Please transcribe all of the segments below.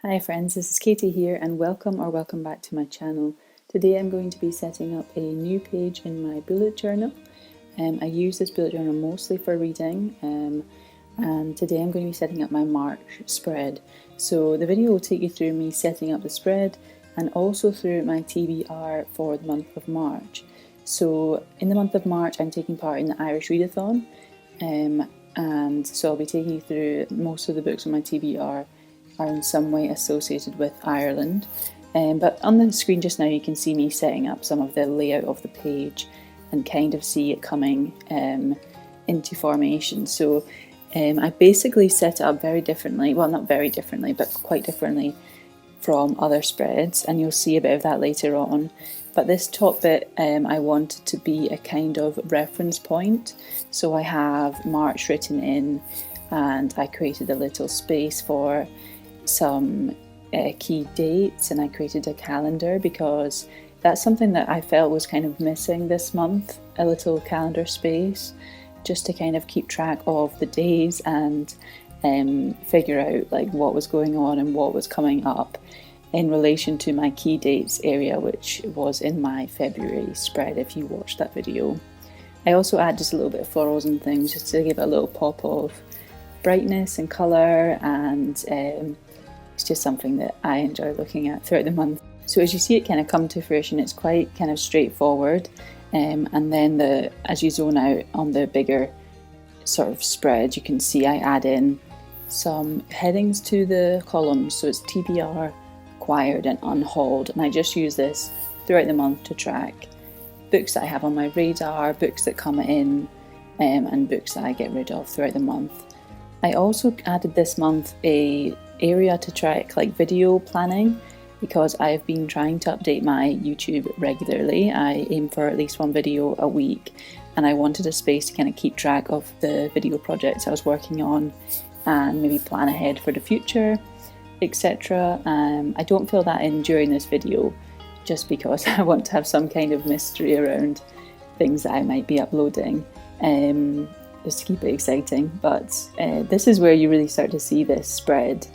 Hi friends, this is Katie here and welcome back to my channel. Today I'm going to be setting up a new page in my bullet journal. I use this bullet journal mostly for reading and today I'm going to be setting up my March spread. So the video will take you through me setting up the spread and also through my TBR for the month of March. So in the month of March I'm taking part in the Irish Readathon and so I'll be taking you through most of the books on my TBR are in some way associated with Ireland. But on the screen just now you can see me setting up some of the layout of the page and kind of see it coming into formation. So I basically set it up very differently, well not very differently but quite differently from other spreads, and you'll see a bit of that later on. But this top bit I wanted to be a kind of reference point, so I have March written in and I created a little space for some key dates, and I created a calendar because that's something that I felt was kind of missing this month, a little calendar space just to kind of keep track of the days and figure out like what was going on and what was coming up in relation to my key dates area, which was in my February spread if you watched that video. I also add just a little bit of florals and things just to give it a little pop of brightness and colour, and it's just something that I enjoy looking at throughout the month. So as you see it kind of come to fruition, it's quite kind of straightforward, and then as you zone out on the bigger sort of spread, you can see I add in some headings to the columns. So it's TBR, acquired and unhauled, and I just use this throughout the month to track books that I have on my radar, books that come in, and books that I get rid of throughout the month. I also added this month a area to track like video planning because I've been trying to update my YouTube regularly. I aim for at least one video a week, and I wanted a space to kind of keep track of the video projects I was working on and maybe plan ahead for the future, etc. I don't fill that in during this video just because I want to have some kind of mystery around things that I might be uploading. Just to keep it exciting, but this is where you really start to see this spread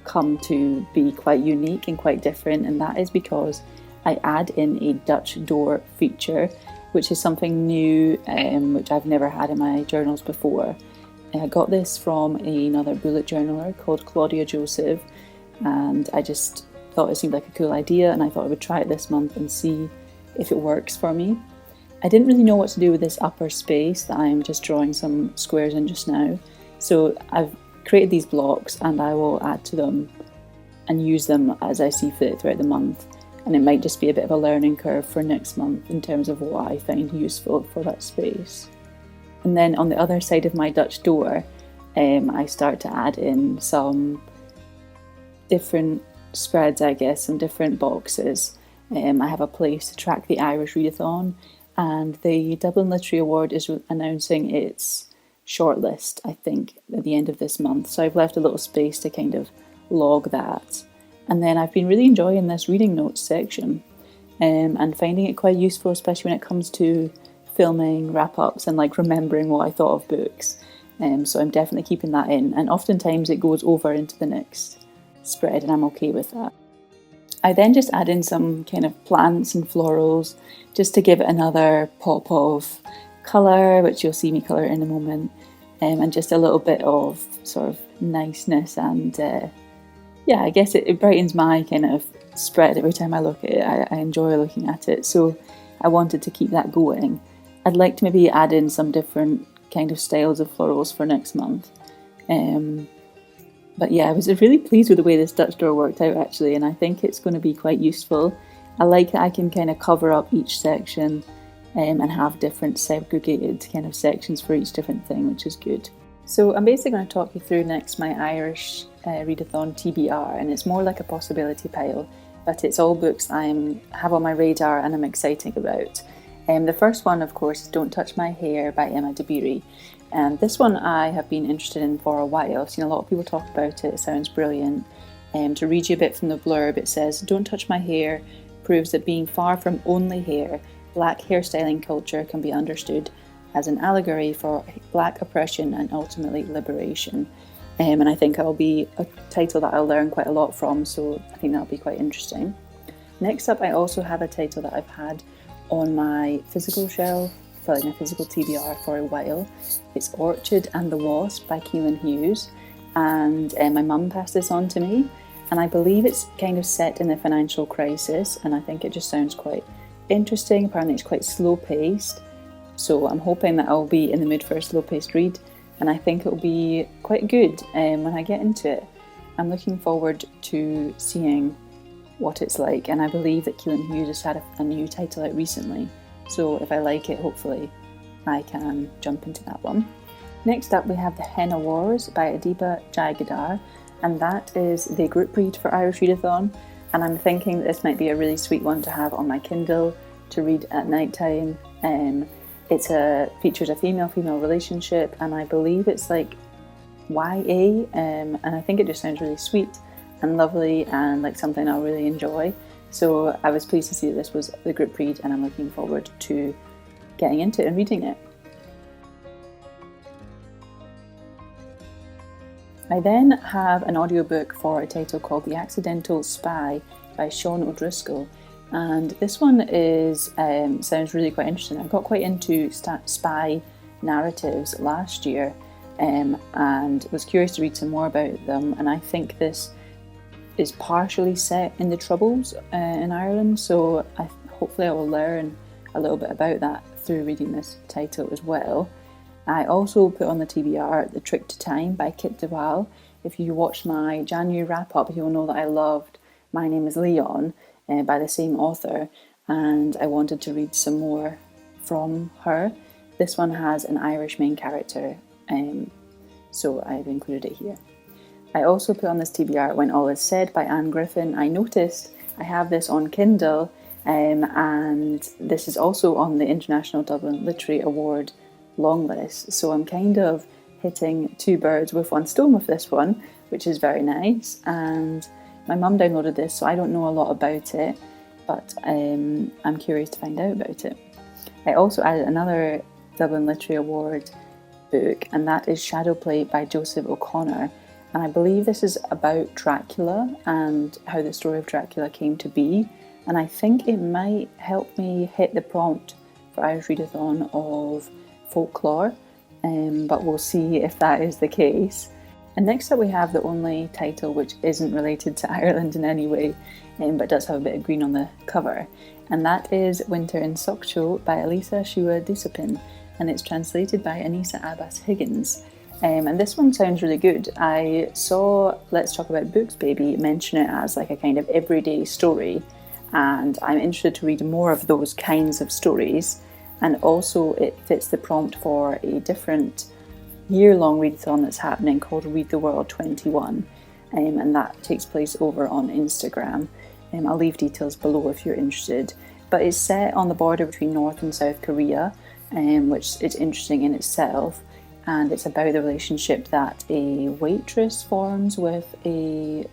come to be quite unique and quite different, and that is because I add in a Dutch door feature, which is something new which I've never had in my journals before. I got this from another bullet journaler called Claudia Joseph, and I just thought it seemed like a cool idea, and I thought I would try it this month and see if it works for me. I didn't really know what to do with this upper space that I'm just drawing some squares in just now. So I've created these blocks and I will add to them and use them as I see fit throughout the month. And it might just be a bit of a learning curve for next month in terms of what I find useful for that space. And then on the other side of my Dutch door, I start to add in some different spreads, I guess, some different boxes. I have a place to track the Irish Readathon, and the Dublin Literary Award is announcing its shortlist, I think, at the end of this month. So I've left a little space to kind of log that. And then I've been really enjoying this reading notes section and finding it quite useful, especially when it comes to filming wrap-ups and like remembering what I thought of books. So I'm definitely keeping that in, and oftentimes it goes over into the next spread and I'm okay with that. I then just add in some kind of plants and florals just to give it another pop of colour, which you'll see me colour in a moment, and just a little bit of sort of niceness, and yeah, I guess it brightens my kind of spread every time I look at it. I enjoy looking at it, so I wanted to keep that going. I'd like to maybe add in some different kind of styles of florals for next month. But yeah, I was really pleased with the way this Dutch door worked out actually, and I think it's going to be quite useful. I like that I can kind of cover up each section and have different segregated kind of sections for each different thing, which is good. So I'm basically going to talk you through next my Irish Readathon TBR, and it's more like a possibility pile, but it's all books I have on my radar and I'm excited about. The first one, of course, is Don't Touch My Hair by Emma Dabiri. And this one I have been interested in for a while. I've seen a lot of people talk about it. It sounds brilliant. To read you a bit from the blurb, it says, "Don't touch my hair proves that being far from only hair, black hairstyling culture can be understood as an allegory for black oppression and ultimately liberation." and I think it'll be a title that I'll learn quite a lot from, so I think that'll be quite interesting. Next up, I also have a title that I've had on my physical shelf, for like my physical TBR for a while. It's Orchard and the Wasp by Keelan Hughes, and my mum passed this on to me, and I believe it's kind of set in the financial crisis, and I think it just sounds quite interesting. Apparently it's quite slow paced, so I'm hoping that I'll be in the mood for a slow paced read, and I think it'll be quite good when I get into it. I'm looking forward to seeing what it's like, and I believe that Keelan Hughes has had a new title out recently, so if I like it, hopefully I can jump into that one. Next up we have The Henna Wars by Adiba Jaigadar, and that is the group read for Irish Readathon, and I'm thinking that this might be a really sweet one to have on my Kindle to read at night time. It features a female-female relationship, and I believe it's like YA, and I think it just sounds really sweet and lovely and like something I'll really enjoy. So I was pleased to see that this was the group read, and I'm looking forward to getting into it and reading it. I then have an audiobook for a title called The Accidental Spy by Sean O'Driscoll, and this one is sounds really quite interesting. I got quite into spy narratives last year, and was curious to read some more about them, and I think this is partially set in the Troubles in Ireland, so hopefully I will learn a little bit about that through reading this title as well. I also put on the TBR The Trick to Time by Kit de Waal. If you watched my January wrap-up, you'll know that I loved My Name is Leon by the same author, and I wanted to read some more from her. This one has an Irish main character, so I've included it here. I also put on this TBR When All Is Said by Anne Griffin. I noticed I have this on Kindle, and this is also on the International Dublin Literary Award long list, so I'm kind of hitting two birds with one stone with this one, which is very nice. And my mum downloaded this, so I don't know a lot about it, but I'm curious to find out about it. I also added another Dublin Literary Award book, and that is Shadowplay by Joseph O'Connor, and I believe this is about Dracula and how the story of Dracula came to be, and I think it might help me hit the prompt for Irish Readathon of folklore, but we'll see if that is the case. And next up we have the only title which isn't related to Ireland in any way, but does have a bit of green on the cover, and that is Winter in Sokcho by Elisa Shua Dusapin, and it's translated by Anissa Abbas Higgins. And this one sounds really good. I saw Let's Talk About Books Baby mention it as like a kind of everyday story, and I'm interested to read more of those kinds of stories. And also it fits the prompt for a different year-long readathon that's happening called Read the World 21, and that takes place over on Instagram. I'll leave details below if you're interested, but it's set on the border between North and South Korea, which is interesting in itself, and it's about the relationship that a waitress forms with a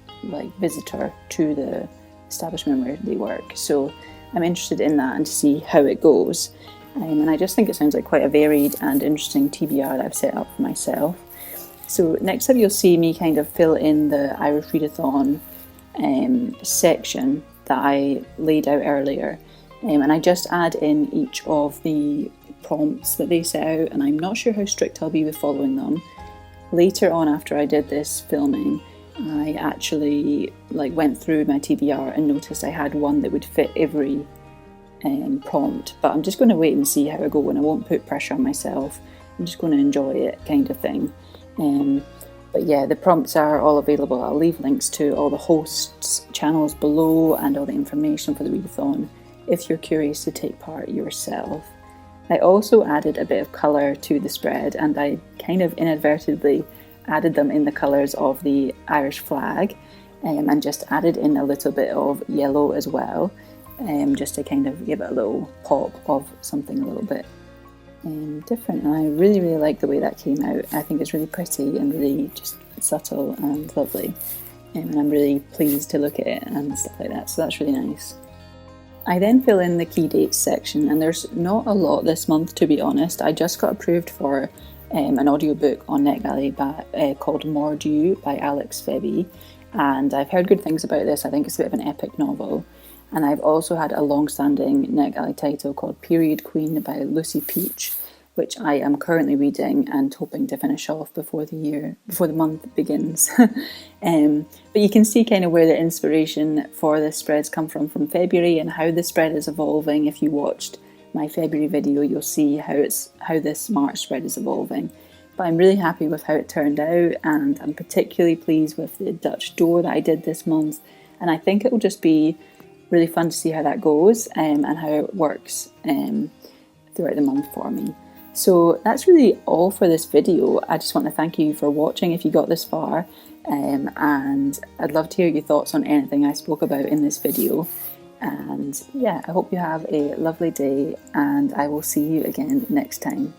visitor to the establishment where they work. So I'm interested in that and to see how it goes. And I just think it sounds like quite a varied and interesting TBR that I've set up for myself. So next up you'll see me kind of fill in the Irish Readathon section that I laid out earlier, and I just add in each of the prompts that they set out, and I'm not sure how strict I'll be with following them. Later on, after I did this filming, I actually went through my TBR and noticed I had one that would fit every prompt, but I'm just going to wait and see how I go, and I won't put pressure on myself. I'm just going to enjoy it, kind of thing. But yeah, the prompts are all available. I'll leave links to all the hosts' channels below and all the information for the readathon if you're curious to take part yourself. I also added a bit of colour to the spread, and I kind of inadvertently added them in the colours of the Irish flag, and just added in a little bit of yellow as well, just to kind of give it a little pop of something a little bit different. And I really like the way that came out. I think it's really pretty and really just subtle and lovely, and I'm really pleased to look at it and stuff like that, so that's really nice. I then fill in the key dates section, and there's not a lot this month, to be honest. I just got approved for an audiobook on NetGalley called Mordew by Alex Febby, and I've heard good things about this. I think it's a bit of an epic novel. And I've also had a long-standing NetGalley title called Period Queen by Lucy Peach, which I am currently reading and hoping to finish off before the month begins. But you can see kind of where the inspiration for this spread's come from February, and how the spread is evolving. If you watched my February video, you'll see how this March spread is evolving. But I'm really happy with how it turned out, and I'm particularly pleased with the Dutch door that I did this month. And I think it will just be really fun to see how that goes, and how it works throughout the month for me. So that's really all for this video. I just want to thank you for watching if you got this far, and I'd love to hear your thoughts on anything I spoke about in this video. And yeah, I hope you have a lovely day, and I will see you again next time.